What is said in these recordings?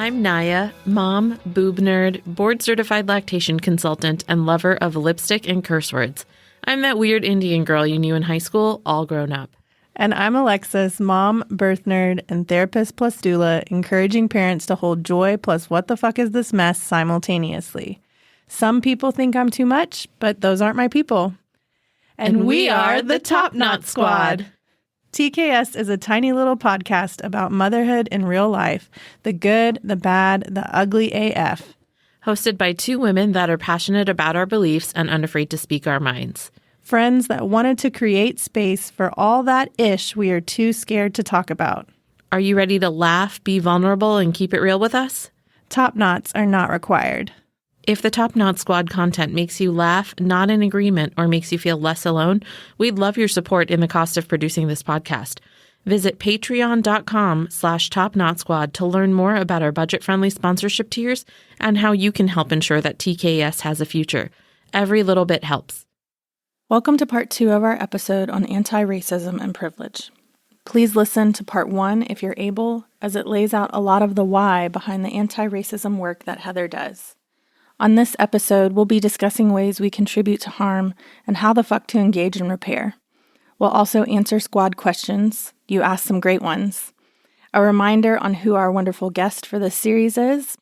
I'm Naya, mom, boob nerd, board-certified lactation consultant, and lover of lipstick and curse words. I'm that weird Indian girl you knew in high school, all grown up. And I'm Alexis, mom, birth nerd, and therapist plus doula, encouraging parents to hold joy plus what the fuck is this mess simultaneously. Some people think I'm too much, but those aren't my people. And we are the Top Knot Squad. TKS is a tiny little podcast about motherhood in real life, the good, the bad, the ugly AF. Hosted by two women that are passionate about our beliefs and unafraid to speak our minds. Friends that wanted to create space for all that ish we are too scared to talk about. Are you ready to laugh, be vulnerable, and keep it real with us? Top knots are not required. If the Top Knot Squad content makes you laugh, nod in agreement, or makes you feel less alone, we'd love your support in the cost of producing this podcast. Visit patreon.com/topknotsquad to learn more about our budget-friendly sponsorship tiers and how you can help ensure that TKS has a future. Every little bit helps. Welcome to part 2 of our episode on anti-racism and privilege. Please listen to part 1 if you're able, as it lays out a lot of the why behind the anti-racism work that Heather does. On this episode, we'll be discussing ways we contribute to harm and how the fuck to engage and repair. We'll also answer squad questions. You asked some great ones. A reminder on who our wonderful guest for this series is.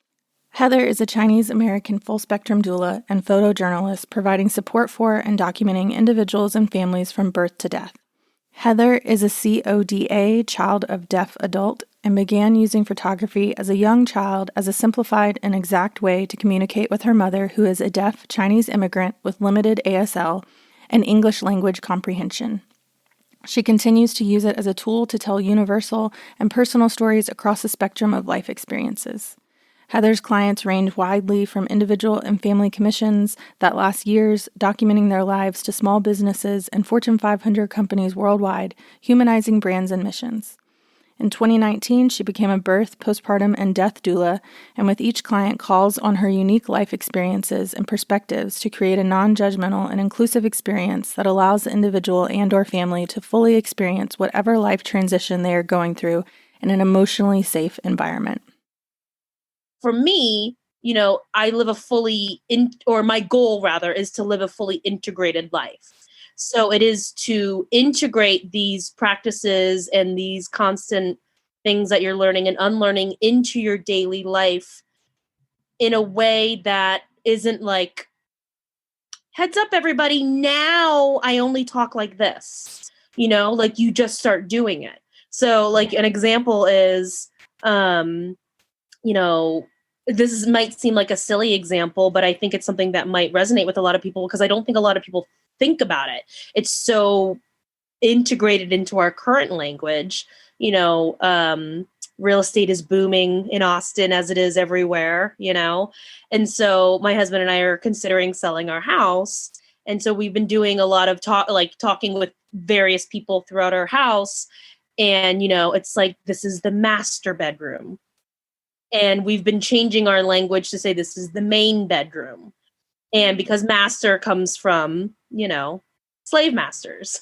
Heather is a Chinese-American full-spectrum doula and photojournalist providing support for and documenting individuals and families from birth to death. Heather is a CODA, child of deaf adult, and began using photography as a young child as a simplified and exact way to communicate with her mother, who is a deaf Chinese immigrant with limited ASL and English language comprehension. She continues to use it as a tool to tell universal and personal stories across the spectrum of life experiences. Heather's clients range widely from individual and family commissions that last years, documenting their lives, to small businesses and Fortune 500 companies worldwide, humanizing brands and missions. In 2019, she became a birth, postpartum, and death doula, and with each client calls on her unique life experiences and perspectives to create a non-judgmental and inclusive experience that allows the individual and/or family to fully experience whatever life transition they are going through in an emotionally safe environment. For me, I live my goal rather is to live a fully integrated life. So it is to integrate these practices and these constant things that you're learning and unlearning into your daily life in a way that isn't like, heads up everybody, now I only talk like this, like you just start doing it. So like an example is, this might seem like a silly example, but I think it's something that might resonate with a lot of people because I don't think a lot of people think about it. It's so integrated into our current language. Real estate is booming in Austin as it is everywhere, And so my husband and I are considering selling our house. And so we've been doing a lot of talking with various people throughout our house. And, it's like, this is the master bedroom. And we've been changing our language to say this is the main bedroom. And because master comes from, slave masters.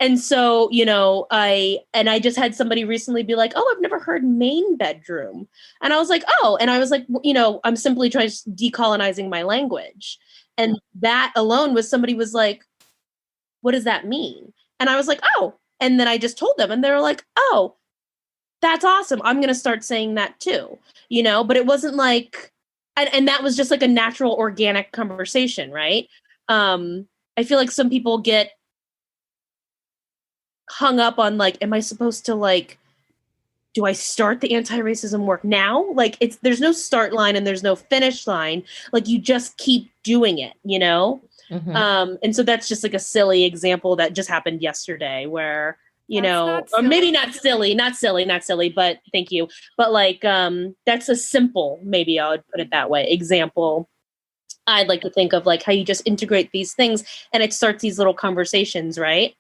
And so, I just had somebody recently be like, oh, I've never heard main bedroom. And I was like, oh, and I was like, I'm simply trying to decolonizing my language. And that alone was somebody was like, what does that mean? And I was like, oh, and then I just told them and they were like, oh, that's awesome. I'm going to start saying that too, but it wasn't like, and that was just like a natural organic conversation. Right. I feel like some people get hung up on like, am I supposed to do I start the anti-racism work now? Like there's no start line and there's no finish line. Like you just keep doing it, Mm-hmm. And so that's just like a silly example that just happened yesterday where, or maybe not silly, but thank you. But that's a simple, maybe I would put it that way, example. I'd like to think of how you just integrate these things and it starts these little conversations, right?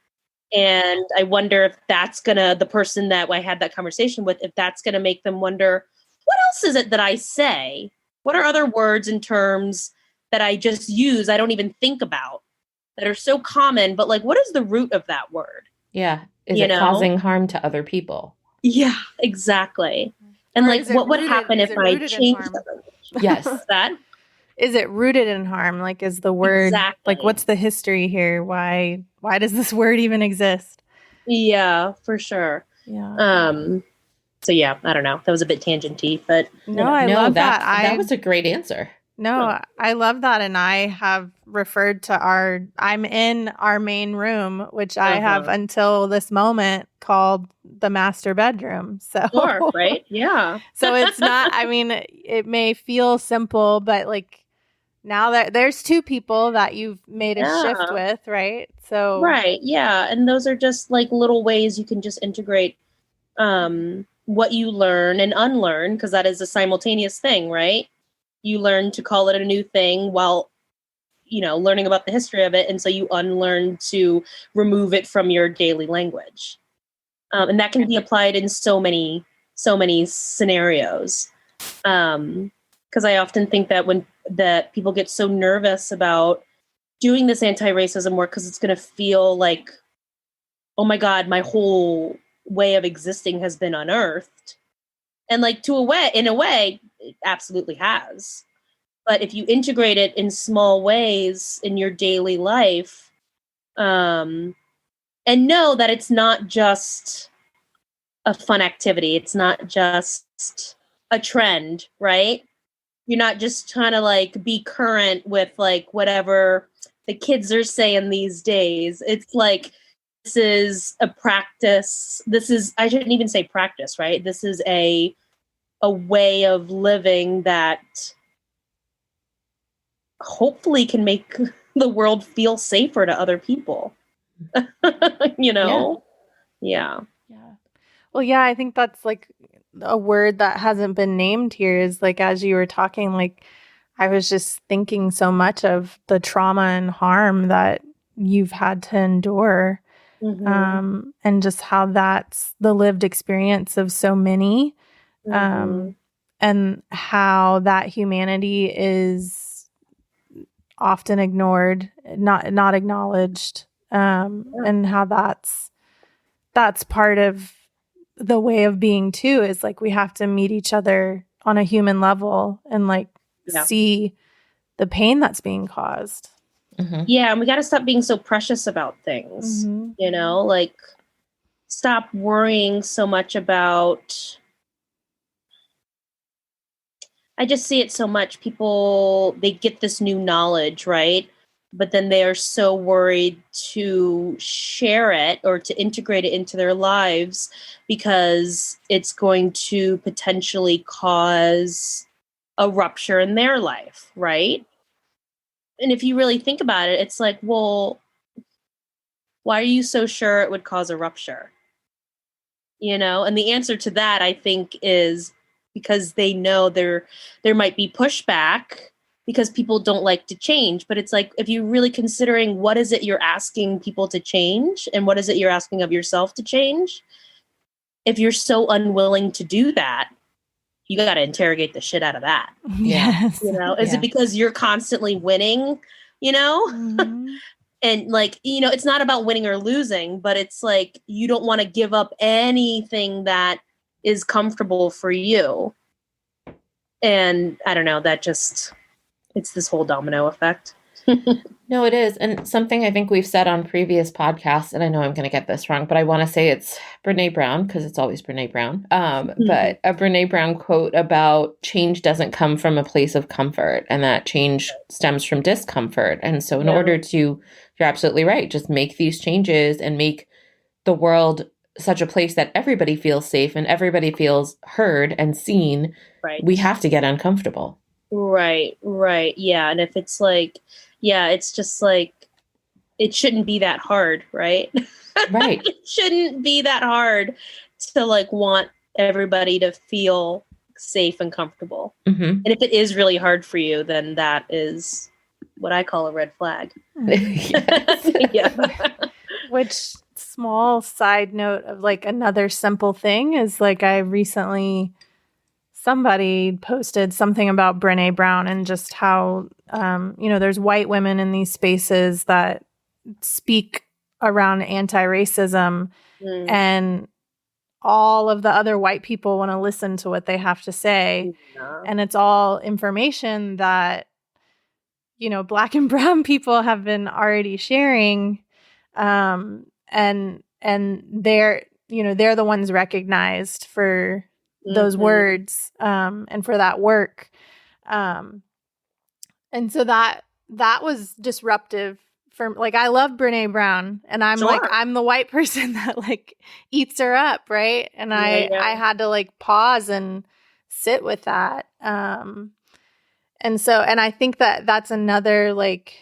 And I wonder if that's the person that I had that conversation with, if that's going to make them wonder, what else is it that I say? What are other words and terms that I just use, I don't even think about, that are so common, but what is the root of that word? Yeah. Is it causing harm to other people? Yeah, exactly. And Or like, is it what would rooted- happen is if it I rooted in changed harm? the language? Yes. That Is it rooted in harm? Like, is the word Exactly. like, what's the history here? Why does this word even exist? Yeah, for sure. Yeah. So yeah, I don't know. That was a bit tangenty, but No, I No, love that that. was a great answer. No, I love that. And I have referred to I'm in our main room, which I have until this moment called the master bedroom. So, sure, right? Yeah. So it's not, I mean, it may feel simple, but like now that there's two people that you've made a shift Yeah. with, right? So, Right. Yeah. And those are just like little ways you can just integrate what you learn and unlearn, because that is a simultaneous thing, right? You learn to call it a new thing while, learning about the history of it. And so you unlearn to remove it from your daily language. And that can be applied in so many scenarios. Because I often think that people get so nervous about doing this anti-racism work because it's going to feel like, oh my God, my whole way of existing has been unearthed. And like in a way, it absolutely has. But if you integrate it in small ways in your daily life, and know that it's not just a fun activity, it's not just a trend, right? You're not just trying to like be current with like whatever the kids are saying these days. It's like, this is a practice. I shouldn't even say practice, right? This is a way of living that hopefully can make the world feel safer to other people. Yeah. well, yeah, I think that's like a word that hasn't been named here is like, as you were talking, like, I was just thinking so much of the trauma and harm that you've had to endure. Mm-hmm. And just how that's the lived experience of so many, and how that humanity is often ignored, not acknowledged, and how that's part of the way of being too, is like we have to meet each other on a human level and like see the pain that's being caused. Mm-hmm. Yeah, and we got to stop being so precious about things. Like, stop worrying so much about. I just see it so much. People, they get this new knowledge, right? But then they are so worried to share it or to integrate it into their lives because it's going to potentially cause a rupture in their life, right? And if you really think about it, it's like, well, why are you so sure it would cause a rupture? And the answer to that, I think, is because they know there might be pushback because people don't like to change. But it's like, if you're really considering what is it you're asking people to change and what is it you're asking of yourself to change, if you're so unwilling to do that, you got to interrogate the shit out of that. Yes. Is it because you're constantly winning, Mm-hmm. And like, it's not about winning or losing, but it's like, you don't want to give up anything that is comfortable for you. And I don't know, it's this whole domino effect. No, it is. And something I think we've said on previous podcasts, and I know I'm going to get this wrong, but I want to say it's Brene Brown, because it's always Brene Brown. But a Brene Brown quote about change doesn't come from a place of comfort, and that change stems from discomfort. And so in order to, you're absolutely right, just make these changes and make the world such a place that everybody feels safe and everybody feels heard and seen, we have to get uncomfortable. Right. Yeah. And if it's like, it's just like, it shouldn't be that hard, right? Right. It shouldn't be that hard to like want everybody to feel safe and comfortable. Mm-hmm. And if it is really hard for you, then that is what I call a red flag. Yeah. Which, small side note of like another simple thing is like, I recently, somebody posted something about Brene Brown and just how, there's white women in these spaces that speak around anti-racism, and all of the other white people want to listen to what they have to say. Yeah. And it's all information that, you know, Black and brown people have been already sharing. And they're, you know, they're the ones recognized for those words, and for that work. And so that was disruptive for, like, I love Brene Brown, and I'm like, I'm the white person that like eats her up. Right. And I had to like pause and sit with that. And so, and I think that that's another, like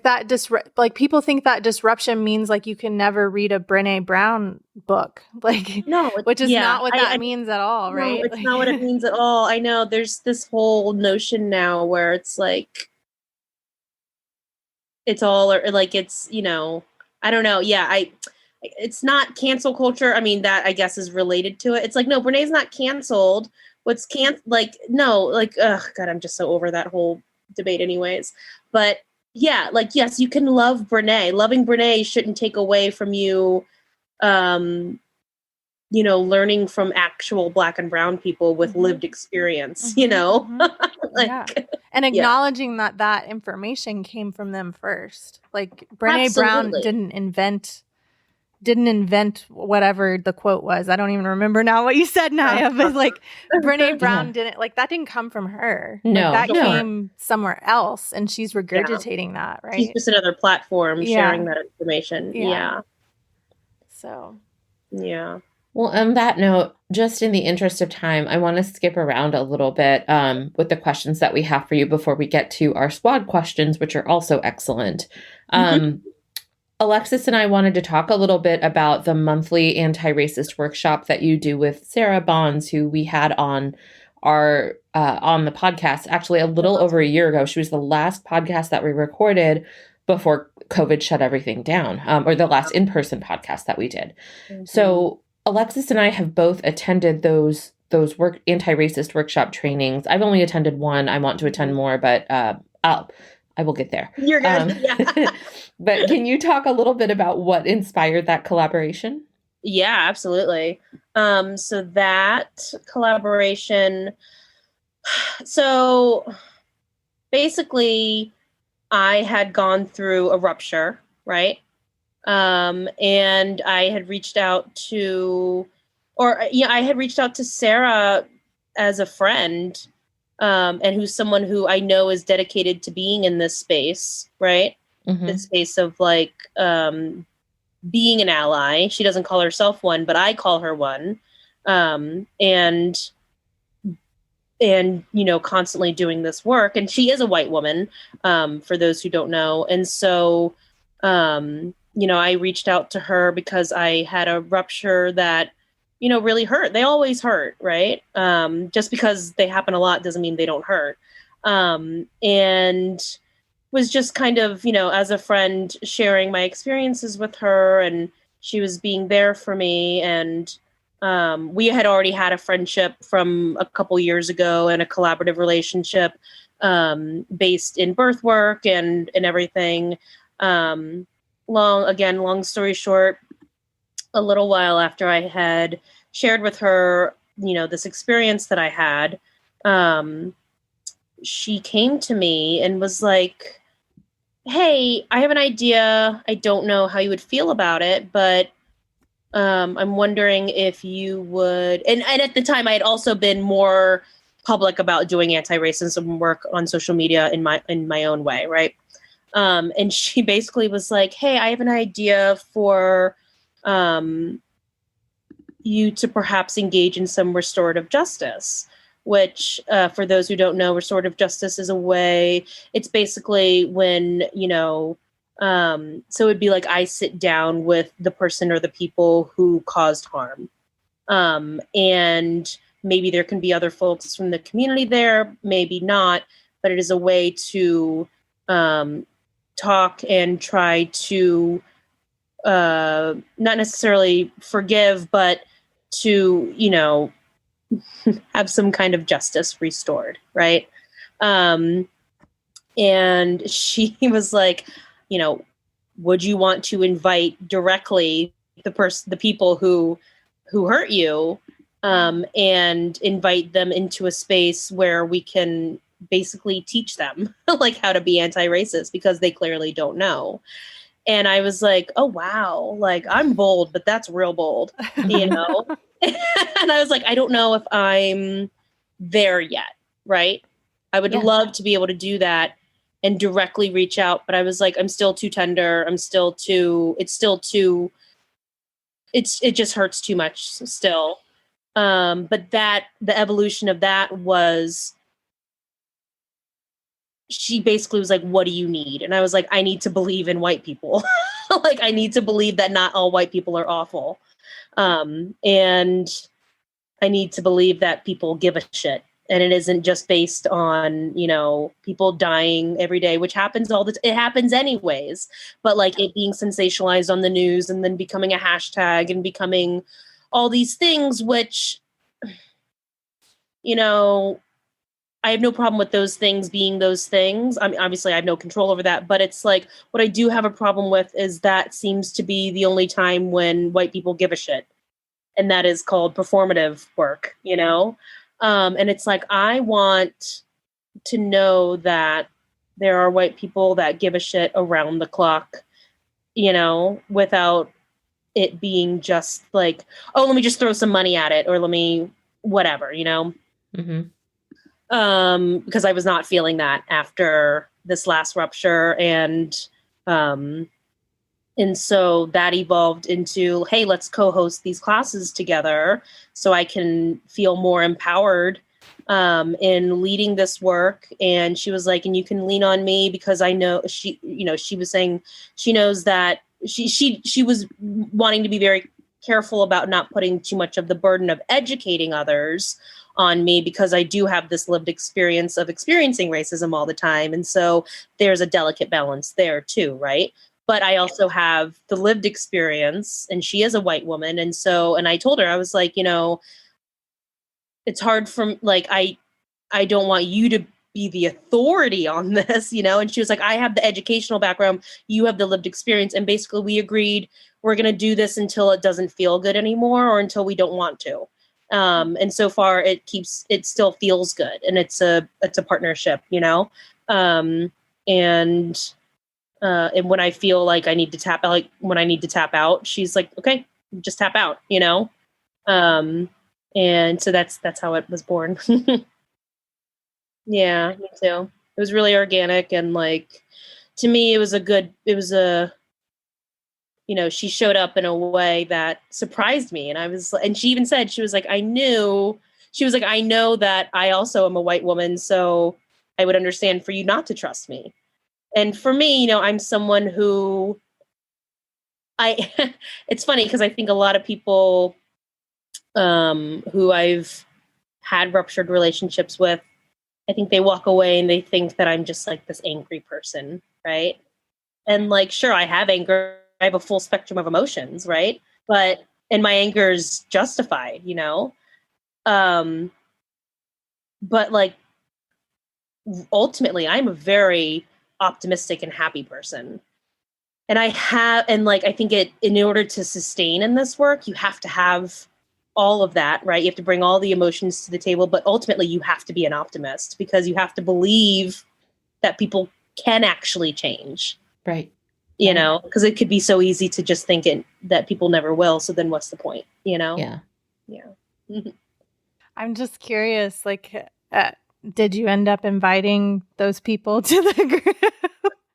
that like people think that disruption means like you can never read a Brene Brown book, like, no, which is not what that means at all, right? No, it's not what it means at all. I know there's this whole notion now where it's like, it's all, or like, it's, you know, I don't know. Yeah. It's not cancel culture. I mean, that I guess is related to it. It's like, no, Brene's not canceled. What's like, no, like, oh God, I'm just so over that whole debate anyways. But yeah, like, yes, you can love Brene. Loving Brene shouldn't take away from you, you know, learning from actual Black and brown people with lived experience, you know? Like, yeah. And acknowledging that that information came from them first. Like Brene Brown didn't invent whatever the quote was. I don't even remember now what you said, Naya, but like Brene Brown didn't, like, that didn't come from her. No, like, that came somewhere else, and she's regurgitating that, right? She's just another platform sharing that information. Yeah. So. Yeah. Well, on that note, just in the interest of time, I want to skip around a little bit with the questions that we have for you before we get to our squad questions, which are also excellent. Alexis and I wanted to talk a little bit about the monthly anti-racist workshop that you do with Sarah Bonds, who we had on our on the podcast actually a little over a year ago. She was the last podcast that we recorded before COVID shut everything down, or the last in-person podcast that we did. So Alexis and I have both attended those anti-racist workshop trainings. I've only attended one. I want to attend more, but I will get there. You're good. But can you talk a little bit about what inspired that collaboration? Yeah, absolutely. So that collaboration, so basically I had gone through a rupture, right? And I had reached out to, I had reached out to Sarah as a friend, and who's someone who I know is dedicated to being in this space, right? The space of like being an ally. She doesn't call herself one, but I call her one. And you know, constantly doing this work. And she is a white woman, for those who don't know. And so, you know, I reached out to her because I had a rupture that, you know, really hurt. They always hurt, right? Just because they happen a lot doesn't mean they don't hurt. And was just kind of, you know, as a friend, sharing my experiences with her, and she was being there for me. And we had already had a friendship from a couple years ago and a collaborative relationship based in birth work and everything. Long story short, a little while after I had shared with her, you know, this experience that I had, she came to me and was like, hey, I have an idea. I don't know how you would feel about it, but I'm wondering if you would, and at the time I had also been more public about doing anti-racism work on social media in my own way, right? And she basically was like, hey, I have an idea for you to perhaps engage in some restorative justice, which for those who don't know, restorative justice is a way, it's basically when, you know, so it'd be like I sit down with the person or the people who caused harm. And maybe there can be other folks from the community there, maybe not, but it is a way to talk and try to not necessarily forgive, but to, you know, have some kind of justice restored, right? And she was like, you know, would you want to invite directly the people who who hurt you, and invite them into a space where we can basically teach them like how to be anti-racist, because they clearly don't know. And I was like, oh, wow, like I'm bold, but that's real bold, you know? And I was like, I don't know if I'm there yet. Right. I would love to be able to do that and directly reach out. But I was like, I'm still too tender. It just hurts too much still. But the evolution of that was, she basically was like, what do you need? And I was like, I need to believe in white people. Like, I need to believe that not all white people are awful. And I need to believe that people give a shit. And it isn't just based on, people dying every day, which happens it happens anyways. But like it being sensationalized on the news and then becoming a hashtag and becoming all these things, which, I have no problem with those things being those things. I mean, obviously I have no control over that, but it's like, what I do have a problem with is that seems to be the only time when white people give a shit. And that is called performative work, and it's like, I want to know that there are white people that give a shit around the clock, without it being just like, oh, let me just throw some money at it, or let me whatever, Mm-hmm. Because I was not feeling that after this last rupture. And so that evolved into, hey, let's co-host these classes together so I can feel more empowered in leading this work. And she was like, and you can lean on me because I know she was saying she knows that she was wanting to be very careful about not putting too much of the burden of educating others on me, because I do have this lived experience of experiencing racism all the time. And so there's a delicate balance there too, right? But I also have the lived experience, and she is a white woman. And I told her, I was like, it's hard for, like, I don't want you to be the authority on this, And she was like, I have the educational background, you have the lived experience. And basically we agreed we're going to do this until it doesn't feel good anymore, or until we don't want to. And so far it still feels good. And it's a partnership, and when I feel like I need to tap out, she's like, okay, just tap out, and so that's how it was born. Yeah, me too. It was really organic. And like, to me, she showed up in a way that surprised me. And she even said, she was like, I know that I also am a white woman, so I would understand for you not to trust me. And for me, I'm someone who it's funny because I think a lot of people who I've had ruptured relationships with, I think they walk away and they think that I'm just like this angry person, right? And like, sure, I have anger. I have a full spectrum of emotions, right? And my anger is justified, but like, ultimately, I'm a very optimistic and happy person. And I think in order to sustain in this work, you have to have all of that, right? You have to bring all the emotions to the table, but ultimately you have to be an optimist, because you have to believe that people can actually change. Right. Because it could be so easy to just think that people never will. So then what's the point, Yeah. Yeah. I'm just curious, like, did you end up inviting those people to the group?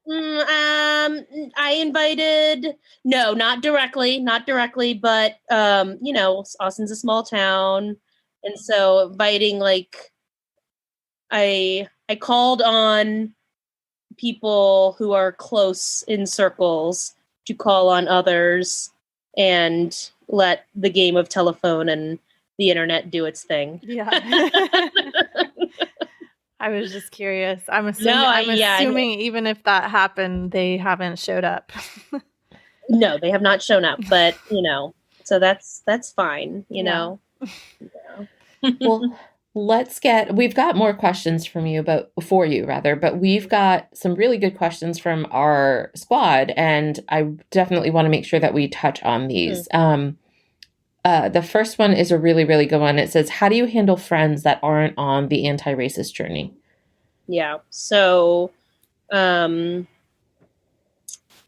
I invited, no, not directly, but, Austin's a small town. And so inviting, like, I called on people who are close in circles to call on others and let the game of telephone and the internet do its thing. Yeah. I was just curious. I'm assuming even if that happened, they haven't showed up. No, they have not shown up, but so that's fine, Yeah. Well, we've got more questions for you, but we've got some really good questions from our squad, and I definitely want to make sure that we touch on these. The first one is a really, really good one. It says, how do you handle friends that aren't on the anti-racist journey? Yeah. So,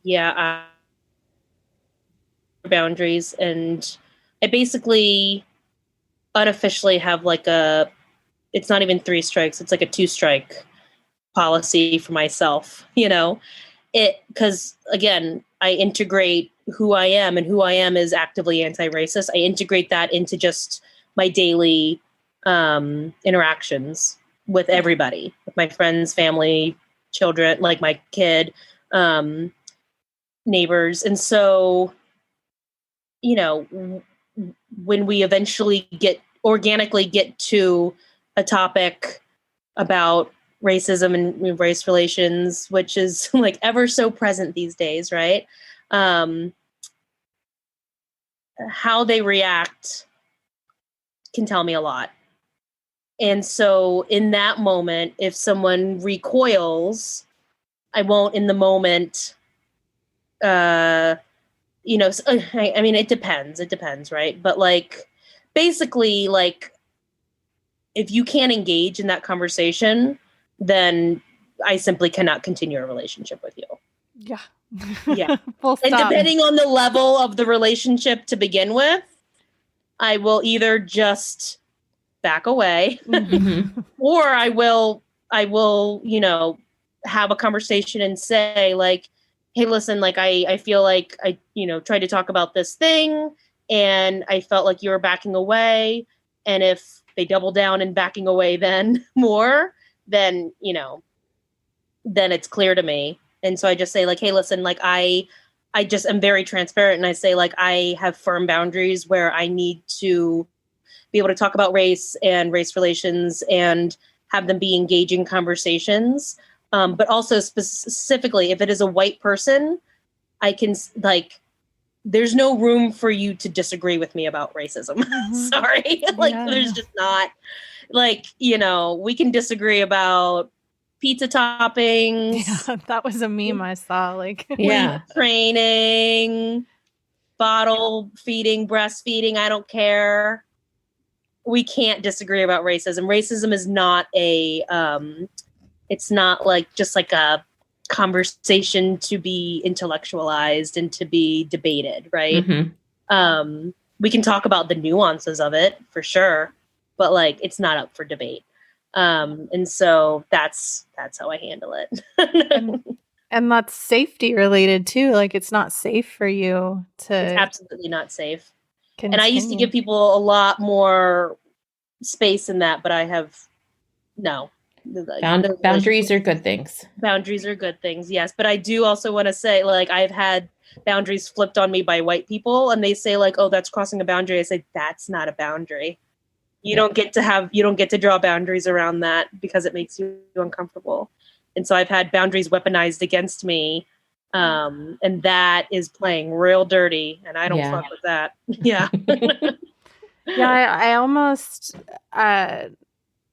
yeah, boundaries. And I basically unofficially have like it's not even 3 strikes. It's like a 2 strike policy for myself, because again, I integrate who I am, and who I am is actively anti-racist. I integrate that into just my daily interactions with everybody, with my friends, family, children, like my kid, neighbors. And so, when we eventually organically get to a topic about racism and race relations, which is like ever so present these days, right? How they react can tell me a lot. And so in that moment, if someone recoils, I won't in the moment, I mean, it depends, right? But like, basically, like, if you can't engage in that conversation, then I simply cannot continue a relationship with you. Yeah. Yeah. Full stop. And depending on the level of the relationship to begin with, I will either just back away or I will, have a conversation and say like, hey, listen, like I feel like I, tried to talk about this thing and I felt like you were backing away. And if they double down and backing away then more, then, then it's clear to me. And so I just say like, hey, listen, like I just am very transparent. And I say like, I have firm boundaries where I need to be able to talk about race and race relations and have them be engaging conversations. But also specifically, if it is a white person, I can like, there's no room for you to disagree with me about racism. Sorry. Like, there's just not like, we can disagree about pizza toppings. Yeah, that was a meme I saw. Like, training, bottle feeding, breastfeeding. I don't care. We can't disagree about racism. Racism is not it's not like just like a conversation to be intellectualized and to be debated, right? We can talk about the nuances of it for sure, but like it's not up for debate. And so that's how I handle it. and that's safety related too. Like it's not safe for you to. It's absolutely not safe. Continue. And I used to give people a lot more space in that, but I have no. Boundaries are good things. Boundaries are good things, yes. But I do also want to say, like, I've had boundaries flipped on me by white people, and they say, like, "Oh, that's crossing a boundary." I say, "That's not a boundary. You don't get to draw boundaries around that because it makes you uncomfortable." And so I've had boundaries weaponized against me, and that is playing real dirty, and I don't fuck with that. Yeah. Yeah, I almost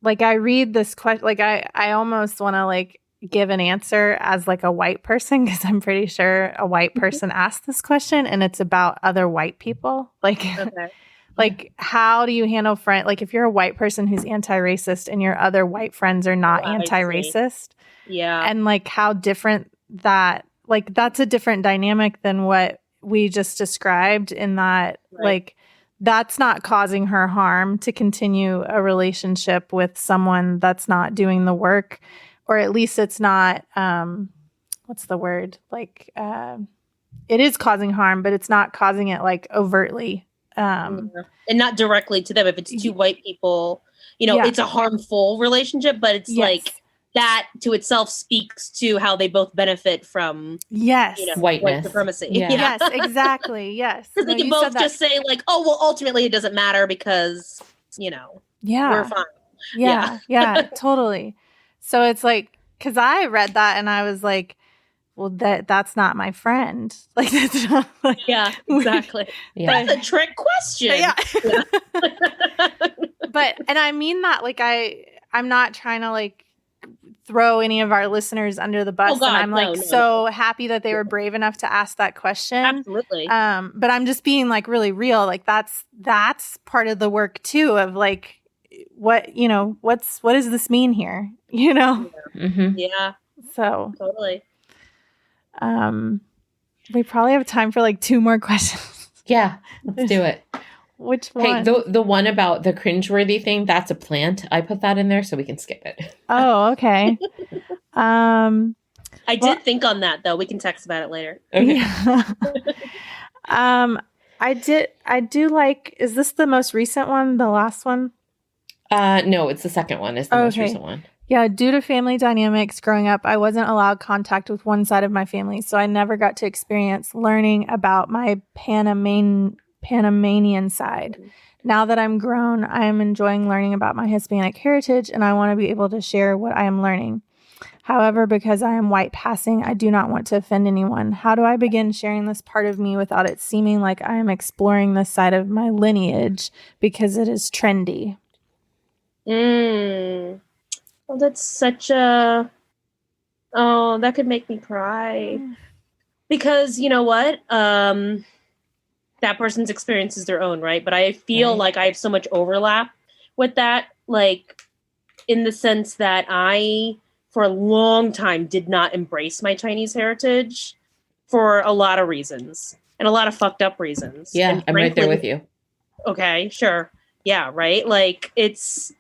like I read this question, like I almost want to like give an answer as like a white person because I'm pretty sure a white person asked this question and it's about other white people. Like, like how do you handle friend? Like if you're a white person who's anti-racist and your other white friends are not anti-racist, and like how different that, like that's a different dynamic than what we just described in that, like. That's not causing her harm to continue a relationship with someone that's not doing the work, or at least it's not, what's the word? Like, it is causing harm, but it's not causing it like overtly. And not directly to them. If it's two white people, it's a harmful relationship, but it's like that to itself speaks to how they both benefit from whiteness, white supremacy. Yes, exactly. Yes. Because they can both just say like, oh, well, ultimately it doesn't matter because, we're fine. Yeah, totally. So it's like, because I read that and I was like, well, that's not my friend. Like, that's not like, exactly. That's a trick question. But, and I mean that, like, I'm not trying to like throw any of our listeners under the bus. Oh, God, and I'm so happy that they were brave enough to ask that question. Absolutely. But I'm just being like really real. Like that's part of the work too of like, what does this mean here? You know? Yeah. So totally. We probably have time for like 2 more questions. Yeah, let's do it. Which one? Hey, the one about the cringeworthy thing, that's a plant. I put that in there so we can skip it. Oh, okay. I did think on that though. We can text about it later. Okay. Yeah. I do like, is this the most recent one? The last one? No, it's the second one. It's the most recent one. Yeah, due to family dynamics growing up, I wasn't allowed contact with one side of my family, so I never got to experience learning about my Panamanian side. Now that I'm grown, I am enjoying learning about my Hispanic heritage, and I want to be able to share what I am learning. However, because I am white passing, I do not want to offend anyone. How do I begin sharing this part of me without it seeming like I am exploring this side of my lineage because it is trendy? Well, that's such a... Oh, that could make me cry. Because, you know what? That person's experience is their own, right? But I feel like I have so much overlap with that, like, in the sense that I, for a long time, did not embrace my Chinese heritage for a lot of reasons. And a lot of fucked up reasons. Yeah, and I'm right there with you. Okay, sure. Yeah, right? Like, it's...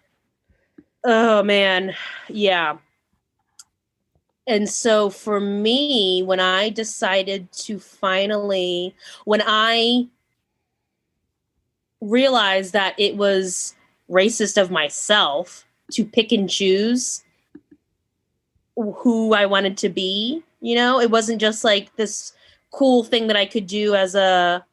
Oh, man. Yeah. And so for me, when I decided to finally, when I realized that it was racist of myself to pick and choose who I wanted to be, you know, it wasn't just like this cool thing that I could do as a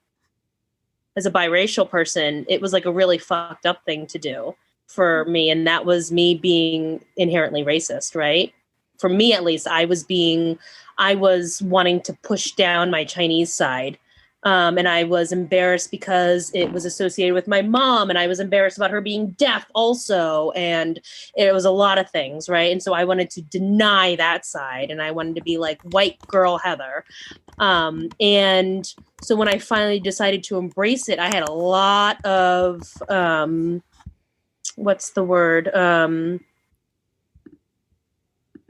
biracial person. It was like a really fucked up thing to do for me. And that was me being inherently racist, right? For me, at least, I was wanting to push down my Chinese side. And I was embarrassed because it was associated with my mom, and I was embarrassed about her being deaf also. And it was a lot of things, right? And so I wanted to deny that side, and I wanted to be like white girl Heather. And so when I finally decided to embrace it, I had a lot of, what's the word?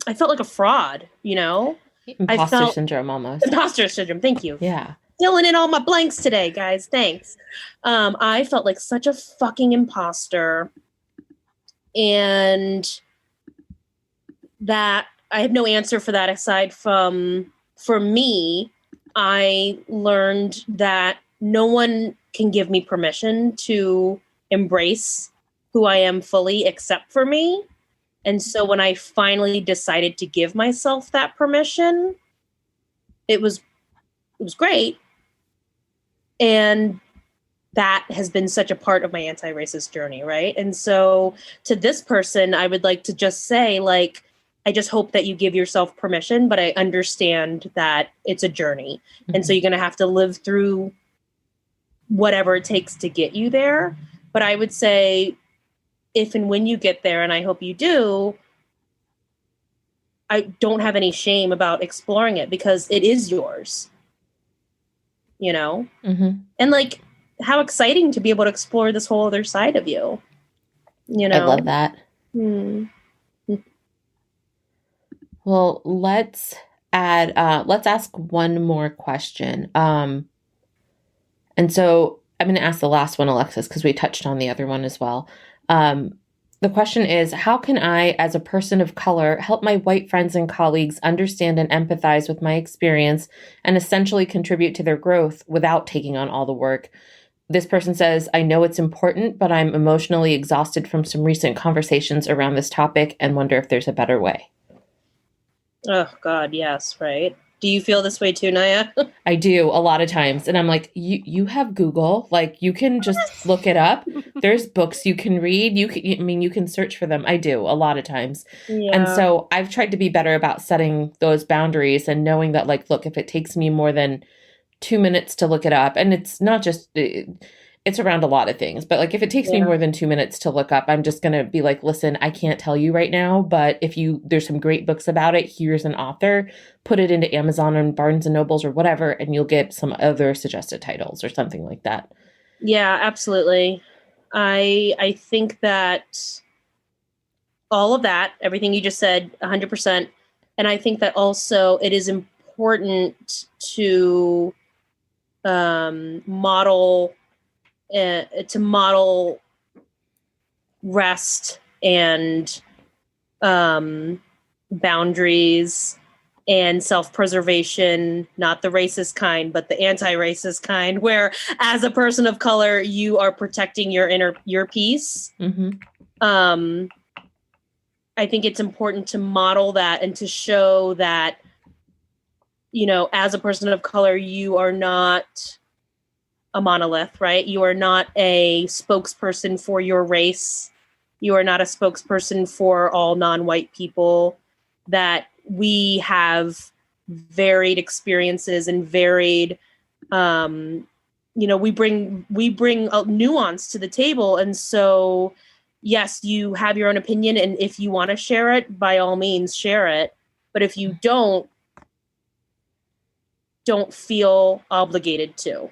I felt like a fraud, you know? Imposter syndrome almost. Imposter syndrome, thank you. Yeah. Filling in all my blanks today, guys. Thanks. I felt like such a fucking imposter. And that I have no answer for that aside from, for me, I learned that no one can give me permission to embrace who I am fully except for me. And so when I finally decided to give myself that permission, it was great. And that has been such a part of my anti-racist journey, right? And so to this person, I would like to just say, like, I just hope that you give yourself permission, but I understand that it's a journey. Mm-hmm. And so you're going to have to live through whatever it takes to get you there. But I would say, if and when you get there, and I hope you do, I don't have any shame about exploring it because it is yours, you know? Mm-hmm. And like, how exciting to be able to explore this whole other side of you, you know? I love that. Well, let's ask one more question. And so I'm going to ask the last one, Alexis, because we touched on the other one as well. The question is, how can I, as a person of color, help my white friends and colleagues understand and empathize with my experience and essentially contribute to their growth without taking on all the work? This person says, I know it's important, but I'm emotionally exhausted from some recent conversations around this topic and wonder if there's a better way. Oh, God, yes, right. Do you feel this way too, Naya? I do a lot of times. And I'm like, you have Google, like you can just look it up. There's books you can read. You can search for them. I do a lot of times. Yeah. And so I've tried to be better about setting those boundaries and knowing that, like, look, if it takes me more than 2 minutes to look it up, and it's not just, it's around a lot of things. But like if it takes me more than 2 minutes to look up, I'm just going to be like, listen, I can't tell you right now, but there's some great books about it. Here's an author, put it into Amazon and Barnes and Nobles or whatever, and you'll get some other suggested titles or something like that. Yeah, absolutely. I think that all of that, everything you just said, 100%. And I think that also it is important to model rest and boundaries and self-preservation, not the racist kind, but the anti-racist kind, where as a person of color, you are protecting your peace. Mm-hmm. I think it's important to model that and to show that, as a person of color, you are not a monolith, right? You are not a spokesperson for your race. You are not a spokesperson for all non-white people. That we have varied experiences and varied, we bring a nuance to the table. And so, yes, you have your own opinion. And if you want to share it, by all means, share it. But if you don't feel obligated to,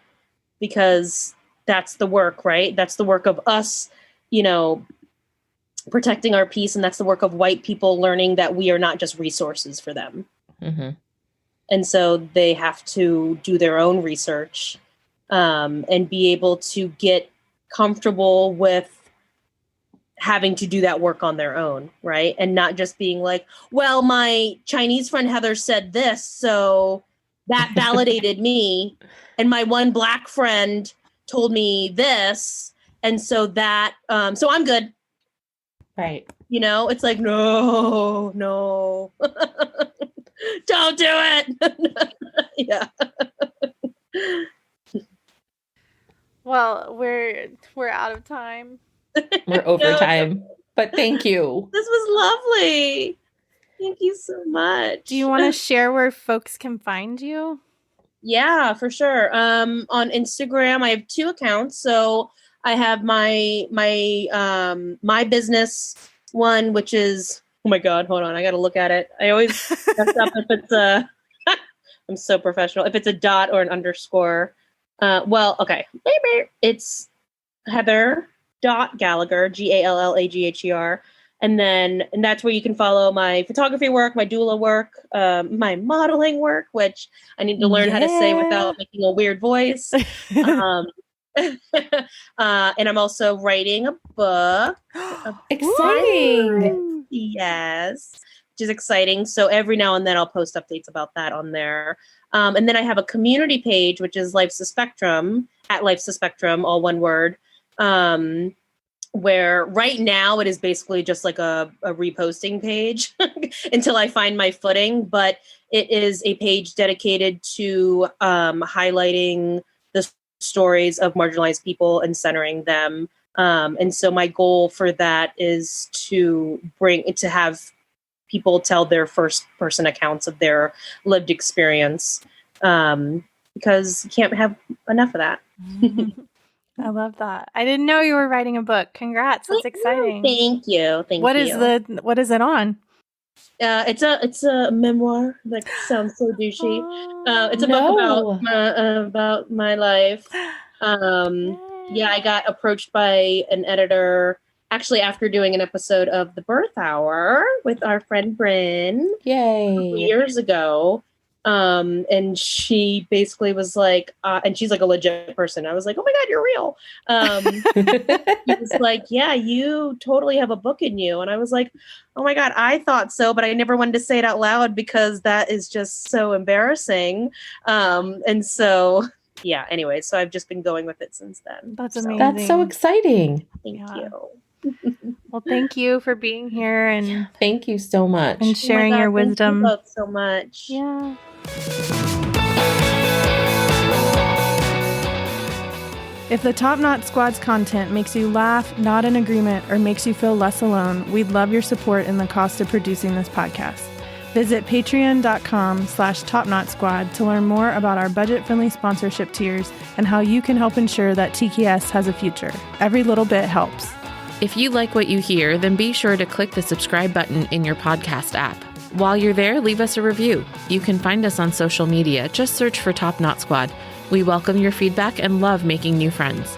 because that's the work, right? That's the work of us, protecting our peace. And that's the work of white people learning that we are not just resources for them. Mm-hmm. And so they have to do their own research and be able to get comfortable with having to do that work on their own, right? And not just being like, well, my Chinese friend Heather said this, so that validated me. And my one Black friend told me this. And so that, so I'm good. Right. It's like, no, don't do it. Yeah. Well, we're out of time. We're over time, but thank you. This was lovely. Thank you so much. Do you want to share where folks can find you? Yeah, for sure. On Instagram, I have 2 accounts. So I have my business one, which is, oh my God, hold on. I got to look at it. I always mess up if it's I'm so professional. If it's a dot or an underscore. Okay. It's Heather Gallagher, Gallagher. And that's where you can follow my photography work, my doula work, my modeling work, which I need to learn how to say without making a weird voice. And I'm also writing a book. Exciting. Yes, which is exciting. So every now and then I'll post updates about that on there. And then I have a community page, which is Life's a Spectrum, at Life's a Spectrum, all one word. Where right now it is basically just like a reposting page until I find my footing, but it is a page dedicated to highlighting the stories of marginalized people and centering them. And so my goal for that is to have people tell their first person accounts of their lived experience, because you can't have enough of that. I love that. I didn't know you were writing a book. Congrats. That's exciting. Thank you. What is it on? It's a memoir. That sounds so douchey. It's a book about my life. Yeah, I got approached by an editor actually after doing an episode of The Birth Hour with our friend Bryn. Yay. A couple years ago. And she basically was like, and she's like a legit person. I was like, oh my God, you're real. He was like, yeah, you totally have a book in you. And I was like, oh my God, I thought so, but I never wanted to say it out loud because that is just so embarrassing. And so, yeah, anyway, so I've just been going with it since then. That's amazing. That's so exciting. Thank you. Well, thank you for being here and thank you so much and sharing your wisdom. Thank you both so much. Yeah. If the Top Knot Squad's content makes you laugh, nod in agreement, or makes you feel less alone, we'd love your support in the cost of producing this podcast. Visit patreon.com/TopKnotSquad to learn more about our budget-friendly sponsorship tiers and how you can help ensure that TKS has a future. Every little bit helps. If you like what you hear, then be sure to click the subscribe button in your podcast app. While you're there, leave us a review. You can find us on social media. Just search for Top Knot Squad. We welcome your feedback and love making new friends.